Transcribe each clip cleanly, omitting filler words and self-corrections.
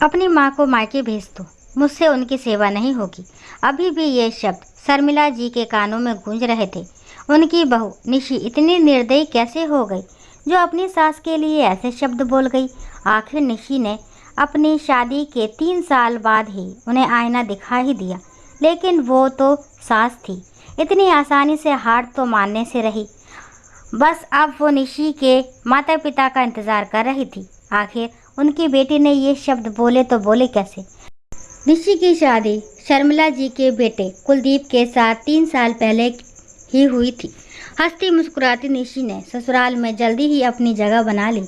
अपनी माँ को मायके भेज दो, मुझसे उनकी सेवा नहीं होगी। अभी भी ये शब्द शर्मिला जी के कानों में गूंज रहे थे। उनकी बहू निशी इतनी निर्दयी कैसे हो गई जो अपनी सास के लिए ऐसे शब्द बोल गई। आखिर निशी ने अपनी शादी के 3 साल बाद ही उन्हें आईना दिखा ही दिया, लेकिन वो तो सास थी, इतनी आसानी से हार तो मानने से रही। बस अब वो निशी के माता पिता का इंतजार कर रही थी। आखिर उनकी बेटी ने ये शब्द बोले तो बोले कैसे। निशी की शादी शर्मिला जी के बेटे कुलदीप के साथ 3 साल पहले ही हुई थी। हंसती मुस्कुराती निशी ने ससुराल में जल्दी ही अपनी जगह बना ली।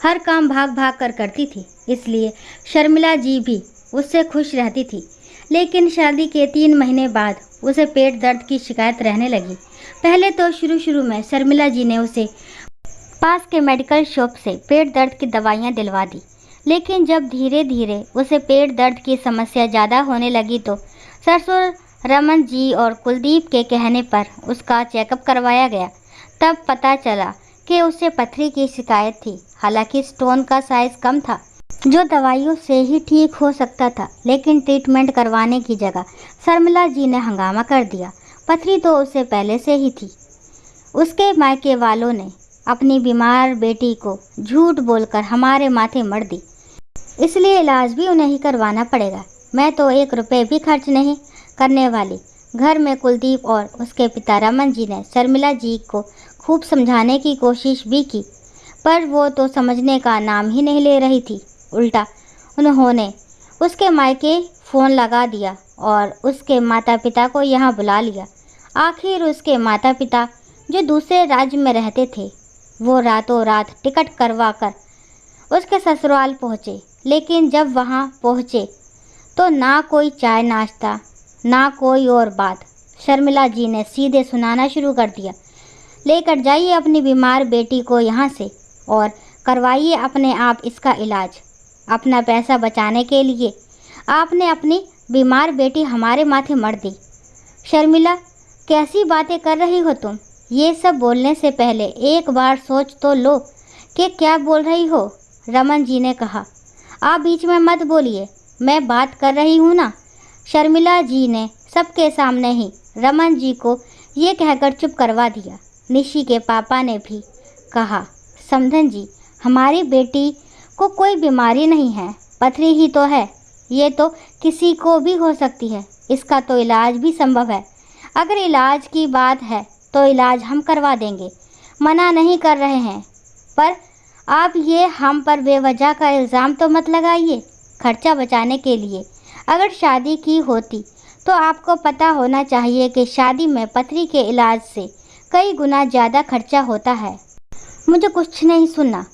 हर काम भाग भाग कर करती थी, इसलिए शर्मिला जी भी उससे खुश रहती थी। लेकिन शादी के 3 महीने बाद उसे पेट दर्द की शिकायत रहने लगी। पहले तो शुरू में शर्मिला जी ने उसे पास के मेडिकल शॉप से पेट दर्द की दवाइयाँ दिलवा दी, लेकिन जब धीरे धीरे उसे पेट दर्द की समस्या ज़्यादा होने लगी तो ससुर रमन जी और कुलदीप के कहने पर उसका चेकअप करवाया गया। तब पता चला कि उसे पथरी की शिकायत थी। हालांकि स्टोन का साइज कम था, जो दवाइयों से ही ठीक हो सकता था, लेकिन ट्रीटमेंट करवाने की जगह शर्मिला जी ने हंगामा कर दिया। पथरी तो उसे पहले से ही थी। उसके मायके वालों ने अपनी बीमार बेटी को झूठ बोलकर हमारे माथे मढ़ दी, इसलिए इलाज भी उन्हें ही करवाना पड़ेगा। मैं तो 1 रुपये भी खर्च नहीं करने वाली। घर में कुलदीप और उसके पिता रमन जी ने शर्मिला जी को खूब समझाने की कोशिश भी की, पर वो तो समझने का नाम ही नहीं ले रही थी। उल्टा उन्होंने उसके मायके फ़ोन लगा दिया और उसके माता पिता को यहाँ बुला लिया। आखिर उसके माता पिता, जो दूसरे राज्य में रहते थे, वो रातों रात टिकट करवा कर उसके ससुराल पहुँचे। लेकिन जब वहाँ पहुँचे तो ना कोई चाय नाश्ता, ना कोई और बात। शर्मिला जी ने सीधे सुनाना शुरू कर दिया, लेकर जाइए अपनी बीमार बेटी को यहाँ से और करवाइए अपने आप इसका इलाज। अपना पैसा बचाने के लिए आपने अपनी बीमार बेटी हमारे माथे मढ़ दी। शर्मिला, कैसी बातें कर रही हो तुम? ये सब बोलने से पहले एक बार सोच तो लो कि क्या बोल रही हो। रमन जी ने कहा, आप बीच में मत बोलिए, मैं बात कर रही हूँ ना। शर्मिला जी ने सबके सामने ही रमन जी को ये कहकर चुप करवा दिया। निशी के पापा ने भी कहा, समधन जी, हमारी बेटी को कोई बीमारी नहीं है, पथरी ही तो है। ये तो किसी को भी हो सकती है, इसका तो इलाज भी संभव है। अगर इलाज की बात है तो इलाज हम करवा देंगे, मना नहीं कर रहे हैं, पर आप ये हम पर बेवजह का इल्ज़ाम तो मत लगाइए। खर्चा बचाने के लिए अगर शादी की होती तो आपको पता होना चाहिए कि शादी में पथरी के इलाज से कई गुना ज़्यादा खर्चा होता है। मुझे कुछ नहीं सुनना।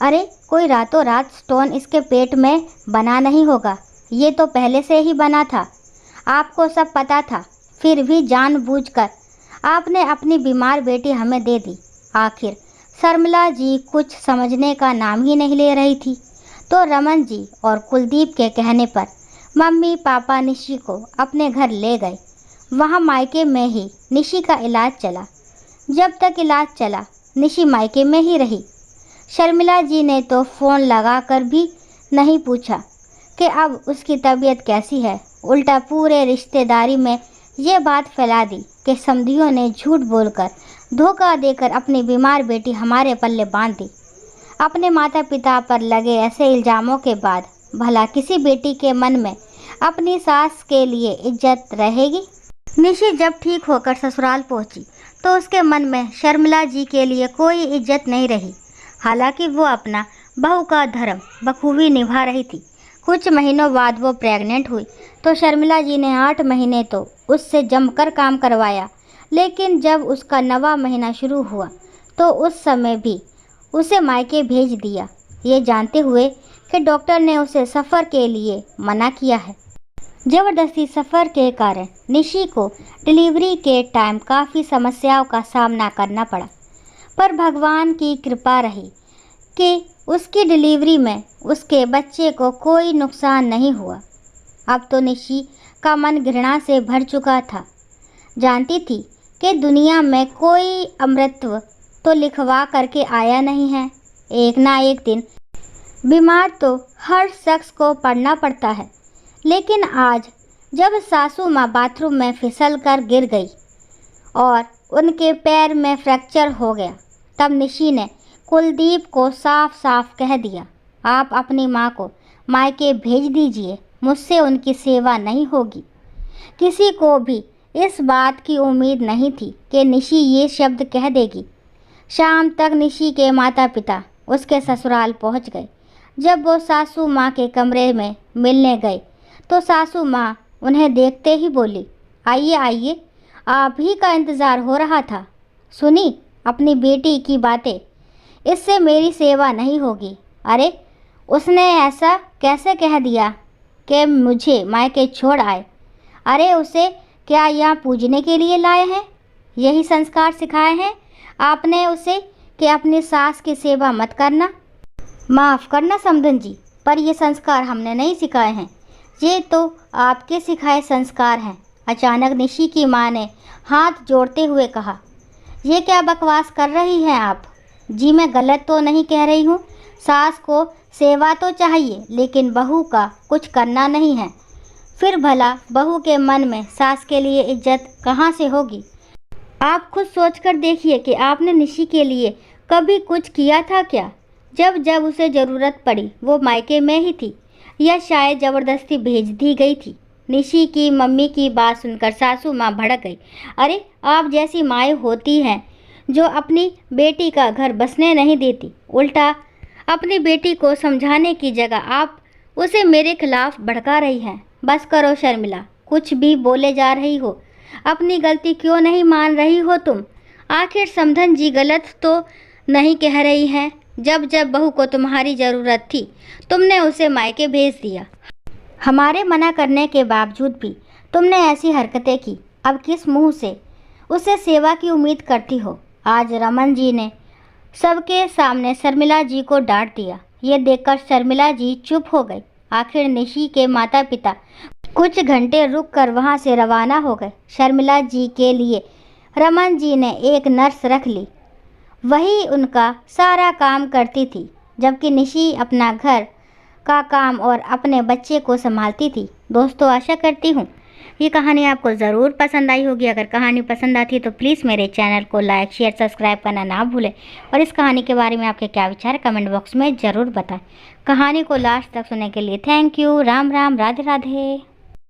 अरे कोई रातों रात स्टोन इसके पेट में बना नहीं होगा, ये तो पहले से ही बना था। आपको सब पता था, फिर भी जानबूझकर आपने अपनी बीमार बेटी हमें दे दी। आखिर शर्मिला जी कुछ समझने का नाम ही नहीं ले रही थी, तो रमन जी और कुलदीप के कहने पर मम्मी पापा निशी को अपने घर ले गए। वहाँ मायके में ही निशी का इलाज चला। जब तक इलाज चला, निशी मायके में ही रही। शर्मिला जी ने तो फ़ोन लगाकर भी नहीं पूछा कि अब उसकी तबीयत कैसी है। उल्टा पूरे रिश्तेदारी में ये बात फैला दी कि समधियों ने झूठ बोलकर, धोखा देकर अपनी बीमार बेटी हमारे पल्ले बांध दी। अपने माता पिता पर लगे ऐसे इल्ज़ामों के बाद भला किसी बेटी के मन में अपनी सास के लिए इज्जत रहेगी? निशी जब ठीक होकर ससुराल पहुंची तो उसके मन में शर्मिला जी के लिए कोई इज्जत नहीं रही। हालांकि वो अपना बहू का धर्म बखूबी निभा रही थी। कुछ महीनों बाद वो प्रेग्नेंट हुई तो शर्मिला जी ने 8 महीने तो उससे जमकर काम करवाया, लेकिन जब उसका 9वां महीना शुरू हुआ तो उस समय भी उसे मायके भेज दिया, ये जानते हुए कि डॉक्टर ने उसे सफ़र के लिए मना किया है। ज़बरदस्ती सफ़र के कारण निशी को डिलीवरी के टाइम काफ़ी समस्याओं का सामना करना पड़ा, पर भगवान की कृपा रही कि उसकी डिलीवरी में उसके बच्चे को कोई नुकसान नहीं हुआ। अब तो निशी का मन घृणा से भर चुका था। जानती थी कि दुनिया में कोई अमृतत्व तो लिखवा करके आया नहीं है। एक ना एक दिन बीमार तो हर शख्स को पड़ना पड़ता है, लेकिन आज जब सासू माँ बाथरूम में फिसल कर गिर गई और उनके पैर में फ्रैक्चर हो गया, तब निशी ने कुलदीप को साफ साफ कह दिया, आप अपनी माँ को मायके भेज दीजिए, मुझसे उनकी सेवा नहीं होगी। किसी को भी इस बात की उम्मीद नहीं थी कि निशी ये शब्द कह देगी। शाम तक निशी के माता पिता उसके ससुराल पहुंच गए। जब वो सासू माँ के कमरे में मिलने गए तो सासू माँ उन्हें देखते ही बोली, आइए आइए, आप ही का इंतज़ार हो रहा था। सुनी अपनी बेटी की बातें, इससे मेरी सेवा नहीं होगी। अरे उसने ऐसा कैसे कह दिया कि मुझे मायके छोड़ आए? अरे उसे क्या यहाँ पूजने के लिए लाए हैं? यही संस्कार सिखाए हैं आपने उसे कि अपनी सास की सेवा मत करना? माफ़ करना समधन जी, पर ये संस्कार हमने नहीं सिखाए हैं, ये तो आपके सिखाए संस्कार हैं। अचानक निशी की माँ ने हाथ जोड़ते हुए कहा, ये क्या बकवास कर रही हैं आप? जी मैं गलत तो नहीं कह रही हूँ। सास को सेवा तो चाहिए, लेकिन बहू का कुछ करना नहीं है। फिर भला बहू के मन में सास के लिए इज्जत कहाँ से होगी? आप खुद सोच कर देखिए कि आपने निशी के लिए कभी कुछ किया था क्या? जब जब उसे ज़रूरत पड़ी वो मायके में ही थी, या शायद ज़बरदस्ती भेज दी गई थी। निशी की मम्मी की बात सुनकर सासू माँ भड़क गई। अरे आप जैसी माएँ होती हैं जो अपनी बेटी का घर बसने नहीं देती, उल्टा अपनी बेटी को समझाने की जगह आप उसे मेरे खिलाफ भड़का रही हैं। बस करो शर्मिला, कुछ भी बोले जा रही हो। अपनी गलती क्यों नहीं मान रही हो तुम? आखिर समधन जी गलत तो नहीं कह रही हैं। जब जब बहू को तुम्हारी ज़रूरत थी तुमने उसे मायके भेज दिया। हमारे मना करने के बावजूद भी तुमने ऐसी हरकतें की। अब किस मुंह से उसे सेवा की उम्मीद करती हो? आज रमन जी ने सबके सामने शर्मिला जी को डांट दिया। ये देखकर शर्मिला जी चुप हो गई। आखिर निशी के माता पिता कुछ घंटे रुककर वहां से रवाना हो गए। शर्मिला जी के लिए रमन जी ने एक नर्स रख ली, वही उनका सारा काम करती थी, जबकि निशी अपना घर का काम और अपने बच्चे को संभालती थी। दोस्तों, आशा करती हूँ ये कहानी आपको ज़रूर पसंद आई होगी। अगर कहानी पसंद आती है तो प्लीज़ मेरे चैनल को लाइक शेयर सब्सक्राइब करना ना भूलें, और इस कहानी के बारे में आपके क्या विचार कमेंट बॉक्स में ज़रूर बताएं। कहानी को लास्ट तक सुनने के लिए थैंक यू। राम राम, राधे राधे।